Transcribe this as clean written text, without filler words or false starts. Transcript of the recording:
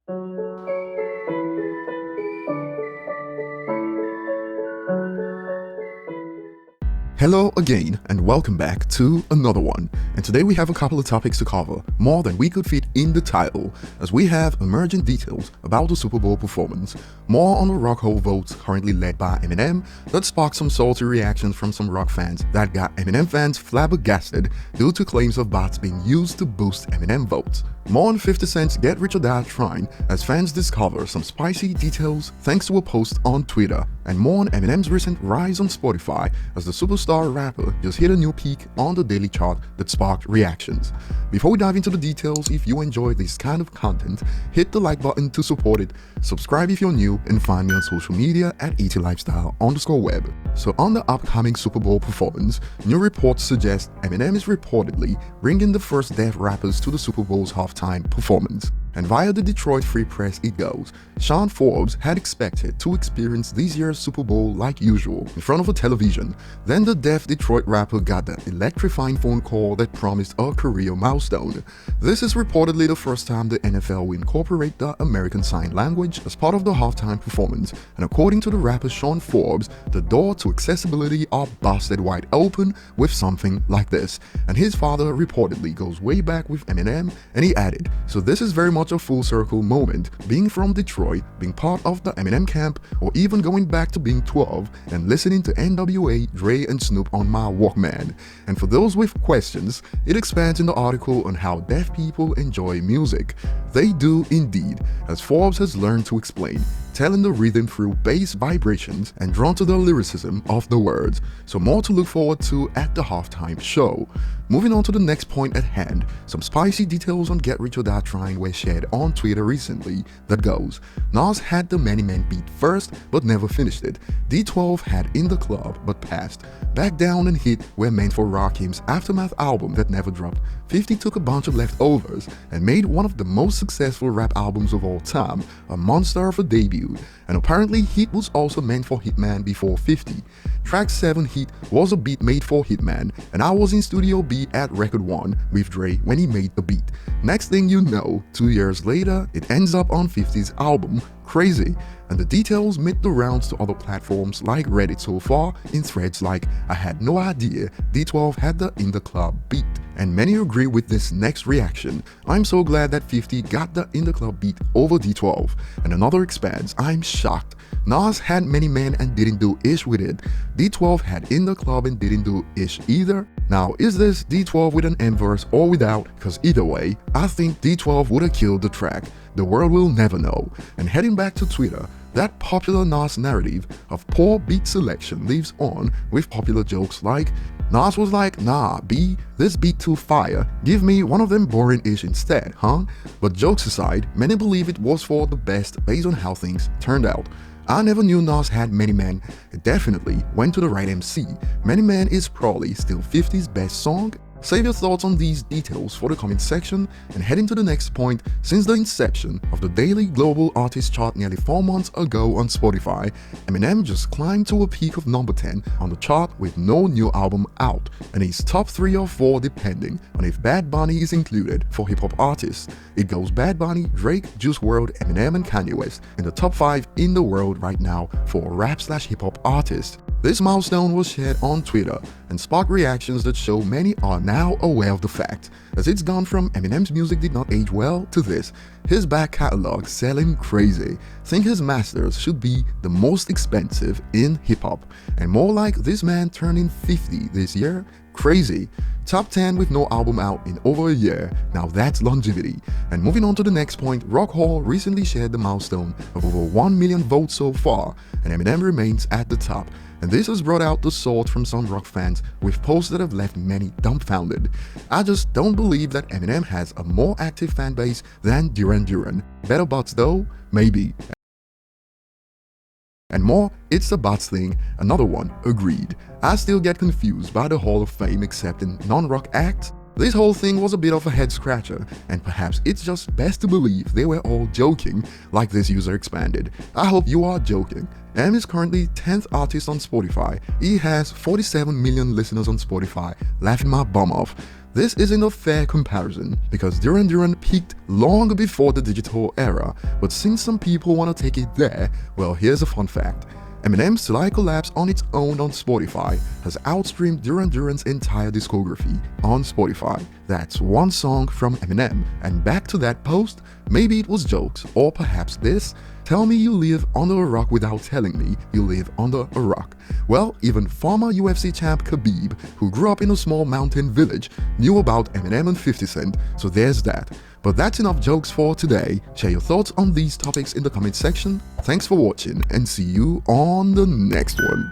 Hello again and welcome back to another one, and today we have a couple of topics to cover, more than we could fit in the title, as we have emerging details about the Super Bowl performance, more on the rock hole votes currently led by Eminem that sparked some salty reactions from some rock fans that got Eminem fans flabbergasted due to claims of bots being used to boost Eminem votes. More on 50 Cent's Get Rich or Die Trying as fans discover some spicy details thanks to a post on Twitter, and more on Eminem's recent rise on Spotify as the superstar rapper just hit a new peak on the daily chart that sparked reactions. Before we dive into the details, if you enjoy this kind of content, hit the like button to support it, subscribe if you're new, and find me on social media at ETLifestyle_web. So on the upcoming Super Bowl performance, new reports suggest Eminem is reportedly bringing the first deaf rappers to the Super Bowl's halftime performance. And via the Detroit Free Press it goes, Sean Forbes had expected to experience this year's Super Bowl like usual, in front of a television. Then the deaf Detroit rapper got that electrifying phone call that promised a career milestone. This is reportedly the first time the NFL will incorporate the American Sign Language as part of the halftime performance, and according to the rapper Sean Forbes, the door to accessibility are busted wide open with something like this. And his father reportedly goes way back with Eminem, and he added, "So this is very much a full circle moment, being from Detroit, being part of the Eminem camp, or even going back to being 12 and listening to NWA, Dre, and Snoop on my Walkman." And for those with questions, it expands in the article on how deaf people enjoy music. They do indeed, as Forbes has learned to explain, telling the rhythm through bass vibrations and drawn to the lyricism of the words. So more to look forward to at the halftime show. Moving on to the next point at hand, some spicy details on Get Rich or Die Trying were shared on Twitter recently that goes, Nas had the Many Men beat first but never finished it. D12 had In the Club but passed. Back Down and Hit were meant for Rakim's Aftermath album that never dropped. 50 took a bunch of leftovers and made one of the most successful rap albums of all time, a monster of a debut. And apparently Hit was also meant for Hitman before 50. Track 7 Hit was a beat made for Hitman, and I was in Studio B at Record 1 with Dre when he made the beat. Next thing you know, 2 years later, it ends up on 50's album, Crazy, and the details made the rounds to other platforms like Reddit so far in threads like, "I had no idea D12 had the In the Club beat." And many agree with this next reaction. "I'm so glad that 50 got the In the Club beat over D12." And another expands, "I'm shocked. Nas had Many Men and didn't do ish with it. D12 had In the Club and didn't do ish either." Now, is this D12 with an M verse or without? Because either way, I think D12 would have killed the track. The world will never know. And heading back to Twitter, that popular Nas narrative of poor beat selection lives on with popular jokes like, "Nas was like, nah, B, this beat too fire, give me one of them boring-ish instead, huh?" But jokes aside, many believe it was for the best based on how things turned out. I never knew Nas had Many Men. It definitely went to the right MC. Many Men is probably still 50's best song. Save your thoughts on these details for the comment section, and heading to the next point, since the inception of the daily global artist chart nearly 4 months ago on Spotify, Eminem just climbed to a peak of number 10 on the chart with no new album out, and he's top 3 or 4 depending on if Bad Bunny is included for hip-hop artists. It goes Bad Bunny, Drake, Juice WRLD, Eminem, and Kanye West in the top 5 in the world right now for rap/hip-hop artists. This milestone was shared on Twitter and sparked reactions that show many are now aware of the fact, as it's gone from Eminem's music did not age well to this, his back catalog selling crazy. Think his masters should be the most expensive in hip-hop, and more like this man turning 50 this year, crazy. Top 10 with no album out in over a year, now that's longevity. And moving on to the next point, Rock Hall recently shared the milestone of over 1 million votes so far, and Eminem remains at the top. And this has brought out the salt from some rock fans with posts that have left many dumbfounded. I just don't believe that Eminem has a more active fan base than Duran Duran. Better bots though? Maybe. And more, it's a bots thing, another one, agreed. I still get confused by the Hall of Fame accepting non-rock acts. This whole thing was a bit of a head scratcher, and perhaps it's just best to believe they were all joking, like this user expanded. I hope you are joking. M is currently 10th artist on Spotify. He has 47 million listeners on Spotify, laughing my bum off. This isn't a fair comparison because Duran Duran peaked long before the digital era, but since some people want to take it there, well, here's a fun fact. Eminem's Till I Collapse on its own on Spotify has outstreamed Duran Duran's entire discography on Spotify. That's one song from Eminem, and back to that post, maybe it was jokes, or perhaps this: tell me you live under a rock without telling me you live under a rock. Well, even former UFC champ Khabib, who grew up in a small mountain village, knew about Eminem and 50 Cent, so there's that. But that's enough jokes for today. Share your thoughts on these topics in the comment section. Thanks for watching and see you on the next one.